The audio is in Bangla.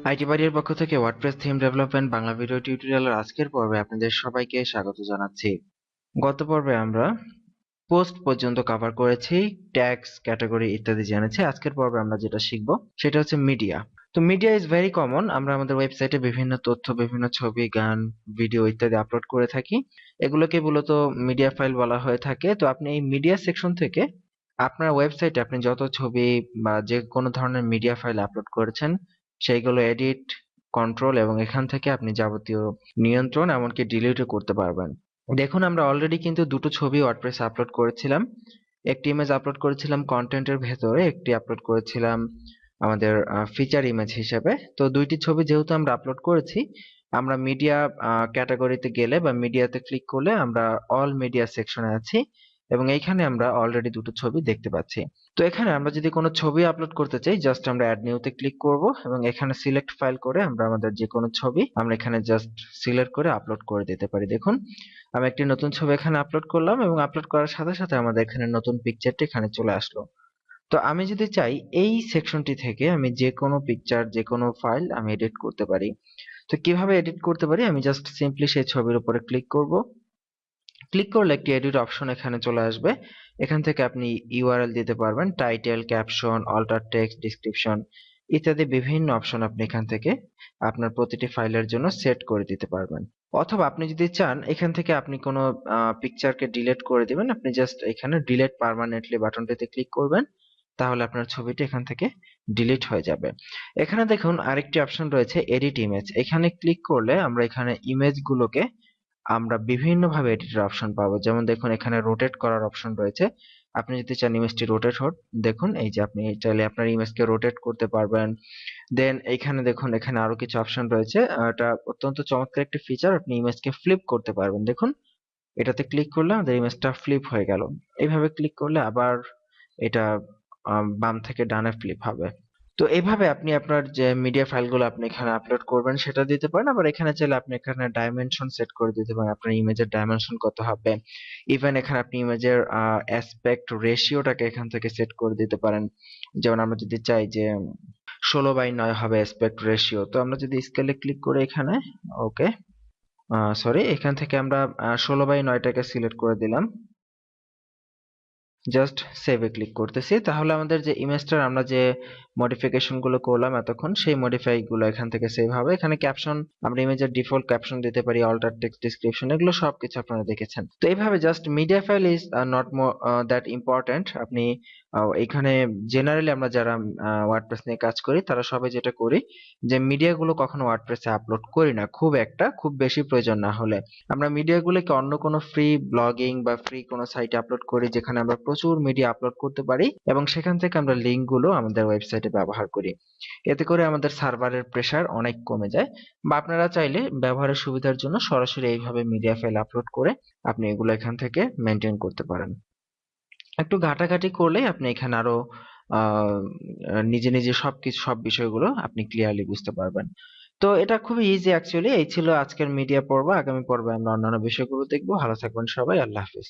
আইটি বাড়ির পক্ষ থেকে WordPress theme development Bangla video টিউটোরিয়ালের আজকের পর্বে আপনাদের সবাইকে স্বাগত জানাচ্ছি। গত পর্বে আমরা পোস্ট পর্যন্ত কভার করেছি, ট্যাগস, ক্যাটাগরি ইত্যাদি জেনেছি। আজকের পর্বে আমরা যেটা শিখব সেটা হচ্ছে মিডিয়া। তো মিডিয়া ইজ ভেরি কমন। আমরা আমাদের ওয়েবসাইটে বিভিন্ন তথ্য, বিভিন্ন ছবি, গান, ভিডিও ইত্যাদি আপলোড করে থাকি। এগুলোকে মূলত মিডিয়া ফাইল বলা হয়ে থাকে। তো আপনি এই মিডিয়া সেকশন থেকে আপনার ওয়েবসাইটে আপনি যত ছবি বা যে কোনো ধরনের মিডিয়া ফাইল আপলোড করেছেন সেইগুলো এডিট, কন্ট্রোল এবং এখান থেকে আপনি যাবতীয় নিয়ন্ত্রণ এমনকি ডিলিটও করতে পারবেন। দেখুন, আমরা অলরেডি কিন্তু দুটো ছবি ওয়ার্ডপ্রেসে আপলোড করেছিলাম। একটি ইমেজ আপলোড করেছিলাম কন্টেন্টের ভেতরে, একটি আপলোড করেছিলাম আমাদের ফিচার ইমেজ হিসেবে। তো দুইটি ছবি যেহেতু আমরা আপলোড করেছি, আমরা মিডিয়া ক্যাটাগরিতে গেলে বা মিডিয়াতে ক্লিক করলে আমরা অল মিডিয়া সেকশনে আছি এবং এইখানে আমরা অলরেডি দুটো ছবি দেখতে পাচ্ছি। তো এখানে আমরা যদি কোনো ছবি আপলোড করতে চাই, জাস্ট আমরা অ্যাড নিউতে ক্লিক করব এবং এখানে সিলেক্ট ফাইল করে আমরা আমাদের যে কোনো ছবি আমরা এখানে জাস্ট সিলেক্ট করে আপলোড করে দিতে পারি। দেখুন, আমি একটি নতুন ছবি এখানে আপলোড করলাম এবং আপলোড করার সাথে সাথে আমাদের এখানে নতুন পিকচারটি এখানে চলে আসলো। তো আমি যদি চাই এই সেকশনটি থেকে আমি যে কোনো পিকচার, যে কোনো ফাইল আমি এডিট করতে পারি। তো কিভাবে এডিট করতে পারি, আমি জাস্ট সিম্পলি সেই ছবির উপরে ক্লিক করব। ক্লিক করলে একটি এডিট অপশন এখানে চলে আসবে। এখান থেকে আপনি ইউআরএল দিতে পারবেন, title, caption, alt text, description ইত্যাদি বিভিন্ন অপশন আপনি এখান থেকে আপনার প্রতিটি ফাইলের জন্য সেট করে দিতে পারবেন। অথবা আপনি যদি চান এখান থেকে আপনি কোনো পিকচারকে ডিলিট করে দিবেন, আপনি জাস্ট এখানে ডিলিট পার্মানেন্টলি বাটনটিতে ক্লিক করবেন, তাহলে আপনার ছবিটি এখান থেকে ডিলিট হয়ে যাবে। এখানে দেখুন আরেকটি অপশন রয়েছে, এডিট ইমেজ। এখানে ক্লিক করলে আমরা এখানে ইমেজগুলোকে আমরা বিভিন্নভাবে এডিটের অপশন পাবো। যেমন দেখুন, এখানে রোটেট করার অপশন রয়েছে। আপনি যদি চান ইমেজটি রোটেট হোক, দেখুন এই যে আপনি চাইলে আপনার ইমেজকে রোটেট করতে পারবেন। দেন এইখানে দেখুন, এখানে আরো কিছু অপশন রয়েছে। এটা অত্যন্ত চমৎকার একটি ফিচার। আপনি ইমেজকে ফ্লিপ করতে পারবেন। দেখুন, এটাতে ক্লিক করলে আমাদের ইমেজটা ফ্লিপ হয়ে গেল। এইভাবে ক্লিক করলে আবার এটা বাম থেকে ডানে ফ্লিপ হবে। তো এইভাবে আপনি আপনার যে মিডিয়া ফাইলগুলো আপনি এখানে আপলোড করবেন সেটা দিতে পারেন। আবার এখানে চাইলে আপনি এখানে ডাইমেনশন সেট করে দিতে পারেন, আপনার ইমেজের ডাইমেনশন কত হবে। ইভেন এখানে আপনি ইমেজের অ্যাসপেক্ট রেশিওটাকে এখান থেকে সেট করে দিতে পারেন। যেমন আমরা যদি চাই যে 16:9 হবে অ্যাসপেক্ট রেশিও, তো আমরা যদি স্কেলে ক্লিক করে এখানে, ওকে, সরি, এখান থেকে আমরা 16:9টাকে সিলেক্ট করে দিলাম। জাস্ট সেভে ক্লিক করতেছি, তাহলে আমাদের যে ইমেজটার আমরা যে মডিফিকেশন গুলো করলাম এতক্ষণ, সেই মডিফাই গুলো এখান থেকে সেভ হবে। এখানে ক্যাপশন, আমরা ইমেজের ডিফল্ট ক্যাপশন দিতে পারি, অল্টার টেক্সট, ডেসক্রিপশন, এগুলো সবকিছু আপনারা দেখেছেন। তো এইভাবে just media file is not that important. আপনি এখানে জেনারেলি আমরা যারা ওয়ার্ডপ্রেস নিয়ে কাজ করি তারা সবাই যেটা করি যে মিডিয়া গুলো কখনো ওয়ার্ডপ্রেসে আপলোড করি না, খুব বেশি প্রয়োজন না হলে। আমরা মিডিয়াগুলোকে অন্য কোনো ফ্রি ব্লগিং বা ফ্রি কোনো সাইটে আপলোড করি যেখানে আমরা প্রচুর মিডিয়া আপলোড করতে পারি এবং সেখান থেকে আমরা লিঙ্কগুলো আমাদের ওয়েবসাইটে ব্যবহার করি। এতে করে আমাদের সার্ভারের প্রেসার অনেক কমে যায়। বা আপনারা চাইলে ব্যবহারের সুবিধার জন্য সরাসরি এইভাবে মিডিয়া ফাইল আপলোড করে আপনি এগুলো এখান থেকে মেনটেন করতে পারেন। একটু ঘাটাঘাটি করলেই আপনি এখানে আরো আহ নিজে নিজে সব বিষয়গুলো আপনি ক্লিয়ারলি বুঝতে পারবেন। তো এটা খুবই ইজি অ্যাকচুয়ালি। এই ছিল আজকের মিডিয়া পর্ব। আগামী পর্বে আমরা অন্যান্য বিষয়গুলো দেখবো। ভালো থাকবেন সবাই। আল্লাহ হাফিজ।